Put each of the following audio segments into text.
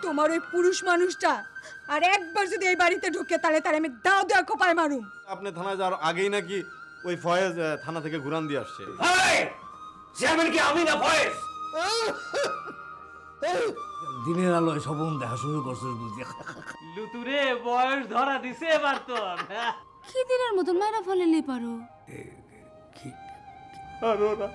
তোমার ওই পুরুষ মানুষটা আর একবার যদি এই বাড়িতে ঢুকে তাহলে তার আমি দাও দেওয়া কোপায় মারুম। আপনি থানায় যাওয়ার আগেই নাকি ওই ফয়েজ থানা থেকে ঘুরান দিয়ে আসছে। চেয়ারম্যান কি আমি না ফয়েজ? দিনের আলোয় স্বপন দেখা শুরু করছিস বুঝি। লুতুরে বয়স ধরা দিছে এবার তোর। কি দিনের মতন মায়েরা ফেলেলি পারো? আর ওরা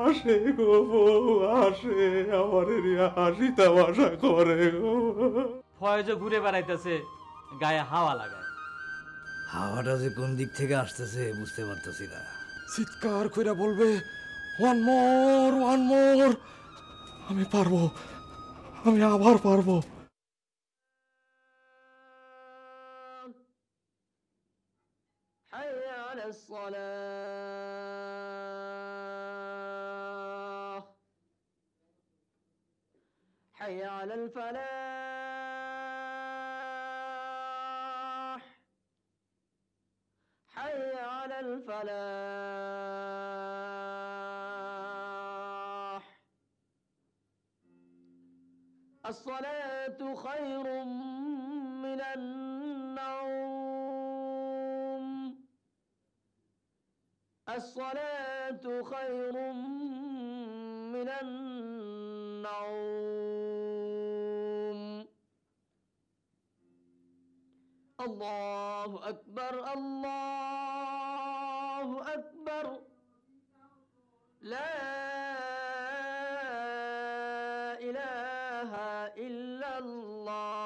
আসে গো বউ আসে, আমার হাসি তামাশা করে গো। ফয়েজও ঘুরে বেড়াইতেছে, গায়ে হাওয়া লাগায়। হাওয়াটা যে কোন দিক থেকে আসতেছে বুঝতে পারতেছি না। চিৎকার কইরা বলবে ওয়ান মোর ওয়ান মোর। আমি পারবো, আমি আবার পারবো। حي على الصلاة حي على الفلاح حي على الفلاح الصلاة خير من النوم الصلاة خير من النوم الله أكبر الله أكبر لا إله إلا الله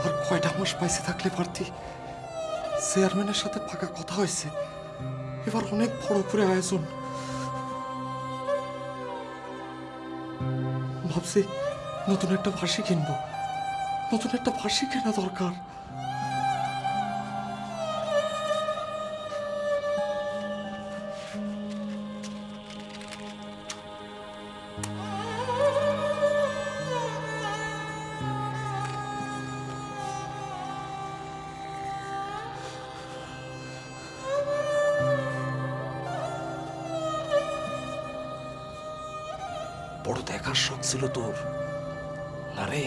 আর কয়টা মাস পাইছে থাকলে পারতি। চেয়ারম্যানের সাথে পাকা কথা হয়েছে, এবার অনেক বড় করে আয়োজন। ভাবছি নতুন একটা ফাঁসি কিনবো, নতুন একটা ফাঁসি কেনা দরকার। বড় দেখার শখ ছিল তোর না রে?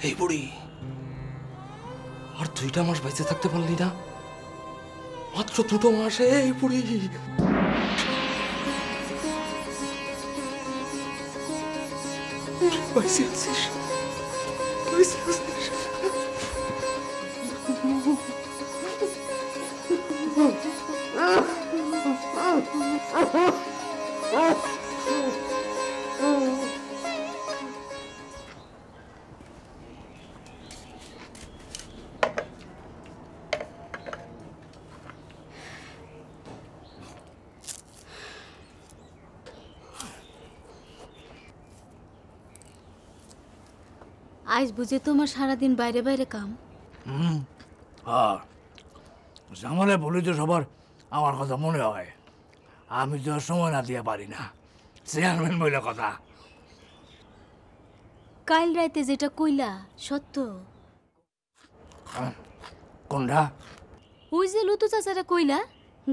এই বুড়ি, আর 2টা মাস বেঁচে থাকতে পারলি না? মাত্র 2টো মাসে এই বুড়ি। বেঁচে আছিস, বেঁচে আছিস। আজ বুঝে তোমার সারাদিন বাইরে বাইরে কাম। হ্যাঁ, জামালে বলি তো সবার আমার কথা মনে হয়। আমি তো আর সময় না দিয়ে পারি না। চেয়ারম্যান বইলে কথা। কাল রাইতে যেটা কইলা সত্য? কোনটা? ওই যে লুতু চাচারা কইলা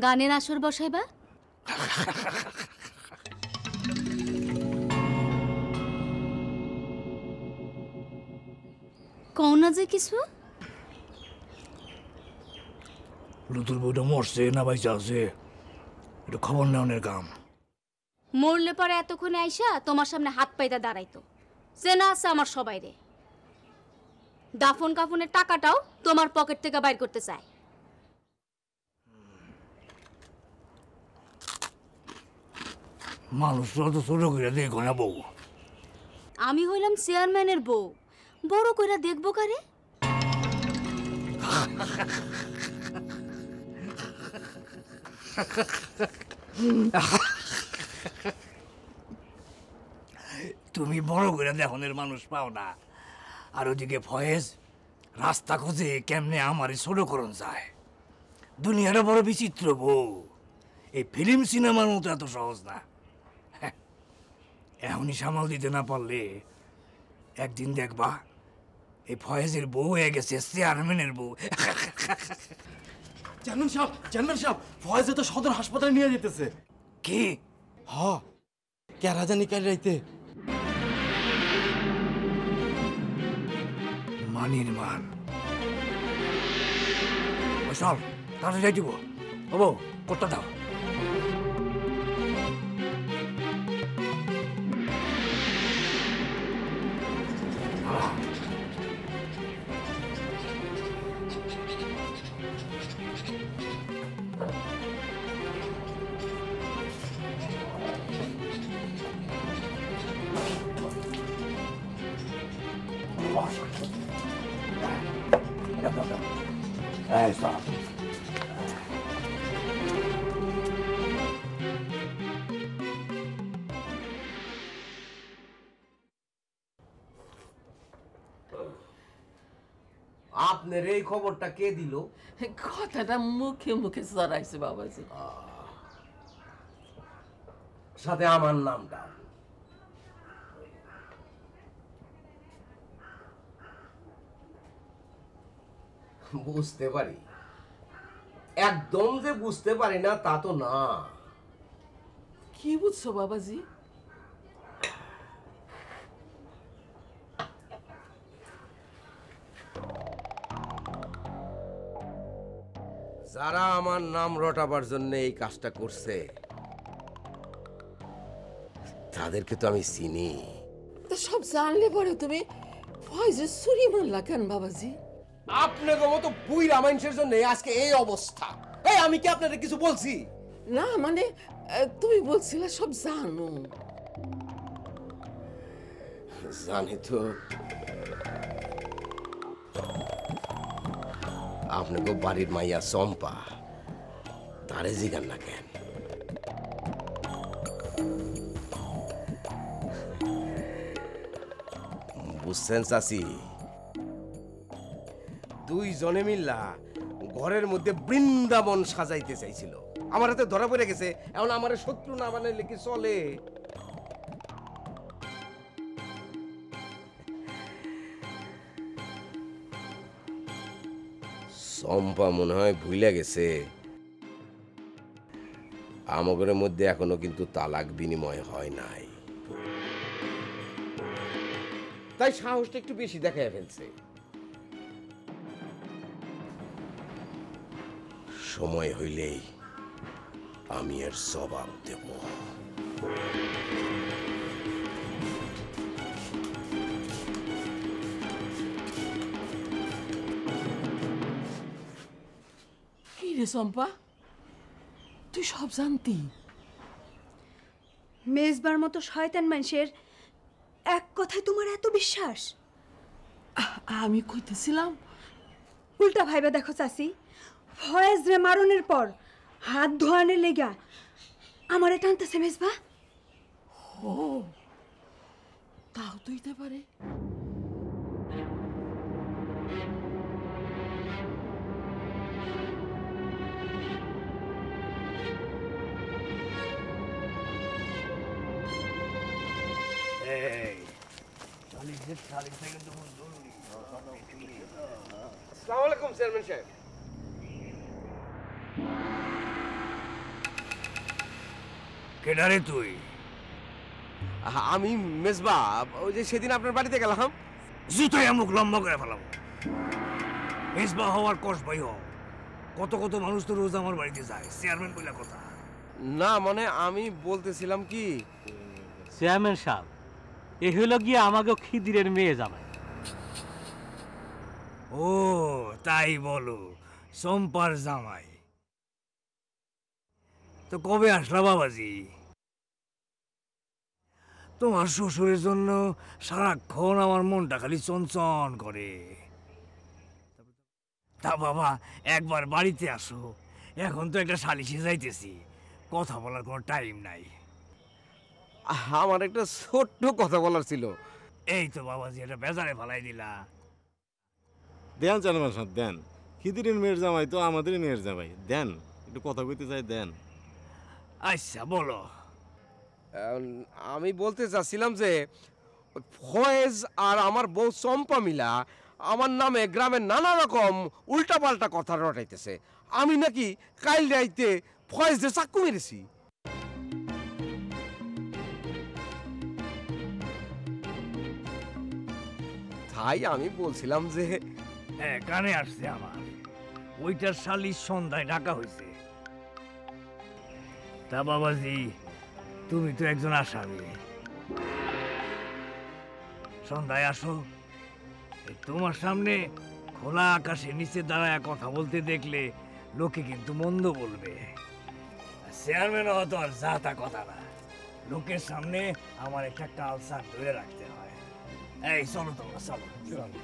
গানের আসর বসাইবা। কও না যে কিছু। লুতুর বউটা মরছে না বাইচা আছে, এটা খবর নেওয়ার কাম। মরলে পরে এতক্ষণে আইসা তোমার সামনে হাত পাইতা দাঁড়াইতো। চেনা আছে আমার সবাই রে। দাফন কাফনের টাকাটাও তোমার পকেট থেকে বাইর করতে চায়। মানুষ তো ছোট করে দেখো না বউ। আমি হইলাম চেয়ারম্যানের বউ, বড় কইরা দেখবো কারে? তুমি বড় করে দেখনের মানুষ পাও না। আর ওদিকে ফয়েজ রাস্তা খুঁজে কেমনে আমারই ছোট করণ যায়। দুনিয়াটা বড় বিচিত্র বউ, এই ফিল্ম সিনেমার মতো এত সহজ না। এখনই সামাল দিতে না পারলে একদিন দেখবা এই ফয়েজের বউ হয়ে গেছে চেয়ারম্যানের বউ। চেয়ারম্যান সাহেব, ফয়েজে তো সদর হাসপাতালে নিয়ে যেতেছে। কি? হ, কেরা জানি কাল রাইতে। মানির মান। চল তাড়াতাড়ি যাই দিব। ও বউ, কোটটা দাও। Hey, stop. আপনার এই খবরটা কে দিল? কথাটা মুখে মুখে চড়াইছে বাবাজি। সাথে আমার নামটা। বুঝতে পারি, একদম যে বুঝতে পারি না তা তো না। কি বুঝছো বাবাজি? যারা আমার নাম রটাবার জন্য এই কাজটা করছে তাদেরকে তো আমি চিনি। তো সব জানলে পরে তুমি ফয়েজের ছুরি মারলা কেন বাবাজি? আপনাকে মতো বুইরা মানুষের জন্য আজকে এই অবস্থা। এই আমি কি আপনাদের কিছু বলছি? না মানে তুমি বলছিলে সব জানো। জানি তো। আপনাকে বাড়ির মাইয়া চম্পা, তারে জিগান না কেন? বুঝছেন চাচি, দুইজনে মিল্লা ঘরের মধ্যে বৃন্দাবন সাজাইতে চাইছিল। আমার হাতে ধরা পড়ে গেছে। এখন আমার শত্রু না বানাইলে কি চলে? চম্পা মনে হয় ভুলে গেছে আমাদের মধ্যে এখনো কিন্তু তালাক বিনিময় হয় নাই, তাই সাহসটা একটু বেশি দেখায় ফেলছে। সময় হইলেই আমি এর জবাব দেব। কি রে চম্পা, তুই সব জানতি? মেজবার মতো শয়তান মানুষের এক কথায় তোমার এত বিশ্বাস? আমি কইতেছিলাম উল্টা ভাইবা দেখো চাচি, ফয়েজ রে মারনের পর হাত ধোয়ানের লেগা আমারে টানতেছে মেজবা। ও তাও তো হইতে পারে। আসসালামু আলাইকুম চেয়ারম্যান সাহেব। কেডারে তুই? আমি মেজবা, ওই যে সেদিন আপনার বাড়িতে গেলাম। জুতোই মুখ লম্বা করে ফেলাম। মেজবা হওয়ার কষ ভাই হও, কত কত মানুষ তো রোজ আমার বাড়িতে যায়, চেয়ারম্যান বলে কথা। না মানে আমি বলতেছিলাম কি, চেয়ারম্যান সাহেব, এ হইল গিয়ে আমাকে খিদিরের মেয়ে জামাই। ও তাই বলো, চম্পার জামাই। তো কবে আসলা বাবাজি? তোমার শ্বশুরের জন্য সারাক্ষণ আমার মনটা খালি চনচন করে। তা বাবা একবার বাড়িতে আসো, এখন তো একটা সালিশে যাইতেছি, কথা বলার কোনো টাইম নাই। আমার একটা ছোট্ট কথা বলার ছিল। এই তো বাবাজি, এটা বেজারে ফেলাই দিলা। দেন চেয়ারম্যান সাহেব দেন, খিদিরের মেয়ের জামাই তো আমাদেরই মেয়ের জামাই, দেন একটু কথা কইতে চাই, দেন। আচ্ছা বলো। আমি বলতে চাচ্ছিলাম যে ফয়েজ আর আমার বউ চম্পা মিলা আমার নামে গ্রামের নানা রকম উল্টাপাল্টা কথা রটাইতেছে। আমি নাকি কাল রাইতে ফয়েজদের চাক্কু মেরেছি। তাই আমি বলছিলাম যে হ্যাঁ, কানে আসছে আমার, ওইটার শালিশ সন্ধ্যায় ডাকা হয়েছে। তা বাবাজি, তুমি তো একজন আসামি, সন্ধ্যায় আসো। তোমার সামনে খোলা আকাশের নিচে দাঁড়ায় কথা বলতে দেখলে লোকে কিন্তু মন্দ বলবে। চেয়ারম্যান হওয়া তো আর যা তা কথা না, লোকের সামনে আমার একটা কালচার ধরে রাখতে হয়। এই চলো তোমরা, চলো চলো।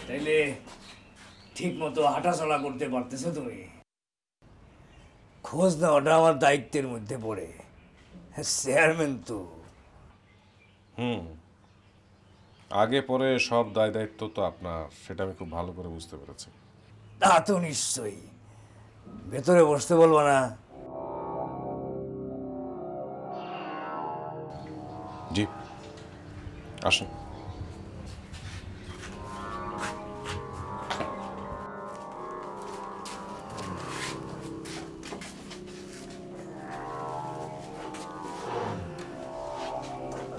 তাইলে ঠিক মতো হাঁটাচলা করতে পারতেছো তুমি? খোঁজ নেওয়াটা আমার দায়িত্বের মধ্যে পড়ে, চেয়ারম্যান তো। আগে পরে সব দায় দায়িত্ব তো আপনার, সেটা আমি খুব ভালো করে বুঝতে পেরেছি। তা তো নিশ্চয়ই। ভেতরে বসতে বলবো না? জি আসুন।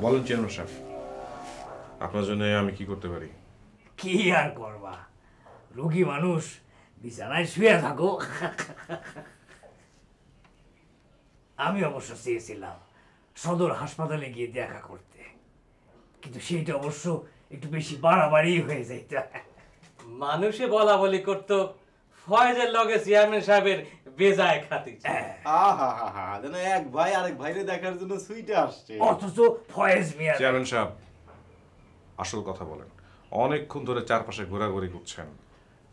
বলেন চেয়ারম্যান সাহেব, আপনার জন্য আমি কি করতে পারি? কি আর করবা, রোগী মানুষ, বিছানায় শুয়ে থাকো। আমি অবশ্য চেয়েছিলাম সদর হাসপাতালে গিয়ে দেখা করতে, কিন্তু সেইটা অবশ্য একটু বেশি বাড়াবাড়ি হয়ে যাইত। মানুষে বলা বলি করতো, ফয়েজের লগে চেয়ারম্যান সাহেবের বেজায় খাতির। আহা যেন এক ভাই আরেক ভাইরে দেখার জন্য সুইটে আসছে। অথচ ফয়েজ মিয়া চেয়ারম্যান সাহেব আসল কথা বলেন। অনেকক্ষণ ধরে চারপাশে ঘোরাঘুরি করছেন,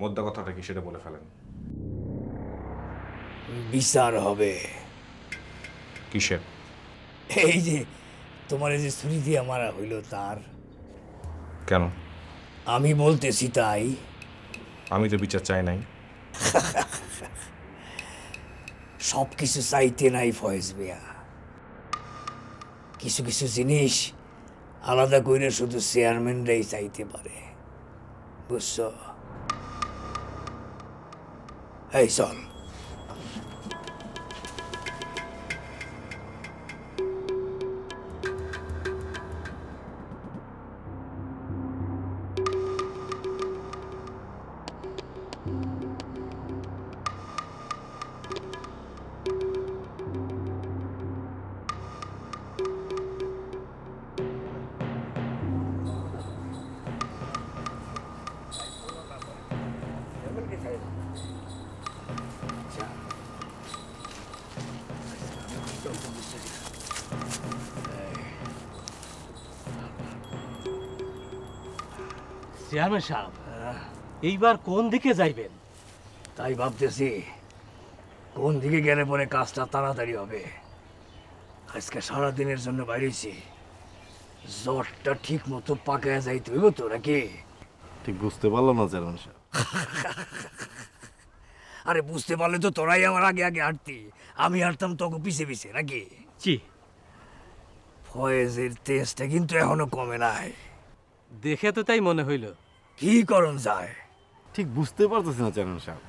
মোদ্দা কথাটা কি সেটা বলে ফেলেন। বিচার হবে। কিসের? এই যে তোমার যে ছুরি দিয়ে মারা হইল তার। কেন? আমি বলতেছি তাই। আমি তো বিচার চাই নাই। সব কিছু চাইতে নাই ফয়েজ মিয়া, কিছু কিছু জিনিস আলাদা করে শুধু চেয়ারম্যানরাই চাইতে পারে, বুঝছো? এই চল। চেয়ারম্যান সাহেব, এইবার কোন দিকে যাইবেন? তাই ভাবতেছি কোন দিকে গেলে পরে কাজটা তাড়াতাড়ি হবে। আজকে সারাদিনের জন্য বাইরেছি, জ্বরটা ঠিক মতো পাকায় যাইতে হইব তো নাকি? ঠিক বুঝতে পারলাম না চেয়ারম্যান সাহেব। আরে বুঝতে পারলে তো তোরাই আমার আগে আগে হাঁটতি, আমি হাঁটতাম তোকে পিছে পিছে নাকি? জি। ফয়েজের তেজটা কিন্তু এখনো কমে নাই। দেখে তো তাই মনে হইল। কি করণ যায় ঠিক বুঝতে পারতেছি না চেয়ারম্যান সাহেব।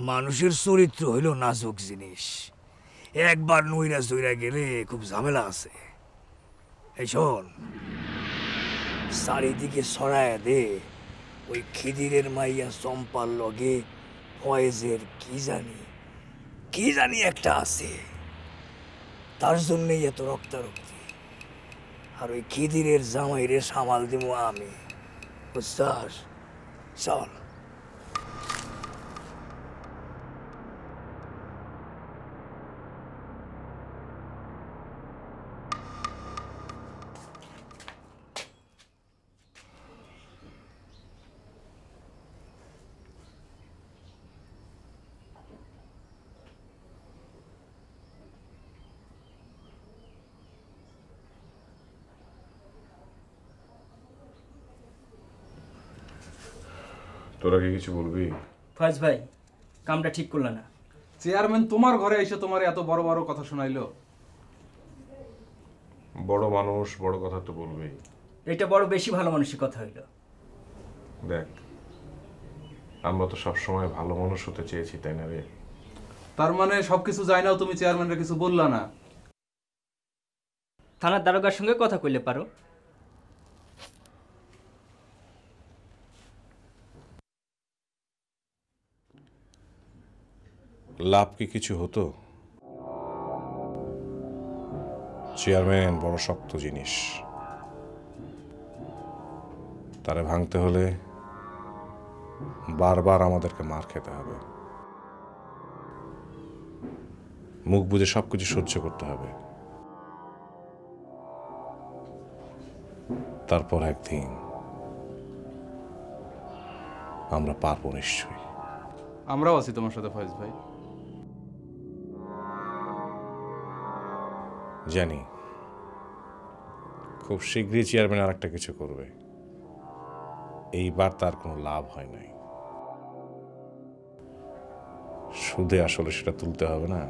মানুষের চরিত্র হইল নাজুক জিনিস, একবার নইরা চইরা গেলে খুব ঝামেলা আছে। এই শোন, চারিদিকে ছড়ায় দে ওই খিদিরের মাইয়া চম্পার লগে ফয়েজের কি জানি একটা আছে, তার জন্যই এত রক্তারক্তি। আর ওই খিদিরের জামাইরে সামাল দিব আমি, বুঝছাস? চল। তোরা কি কিছু বলবি? ফয়েজ ভাই, কামটা ঠিক করল না। চেয়ারম্যান তোমার ঘরে এসে তোমার এত বড় বড় কথা শোনাইলো। বড় মানুষ বড় কথা তো বলবেই। এটা বড় বেশি ভালো মানুষের কথা হইল। দেখ, আমরা তো সবসময় ভালো মানুষ হতে চেয়েছি, তাই না রে? তার মানে সবকিছু জানি নাও তুমি চেয়ারম্যানরা কিছু বললা না? থানার দারোগার সঙ্গে কথা কইলে পারো। লাভ কি কিছু হতো? চেয়ারম্যান বড় শক্ত জিনিস, তারে ভাঙতে হলে বারবার আমাদেরকে মার খেতে হবে, মুখ বুজে সবকিছু সহ্য করতে হবে। তারপর একদিন আমরা পারবো নিশ্চয়ই। আমরাও আছি তোমার সাথে ফয়েজ ভাই। জানি খুব শীঘ্রই চেয়ারম্যান আর একটা কিছু করবে। এইবার তার কোনো লাভ হয় নাই, সুদে আসলে সেটা তুলতে হবে না।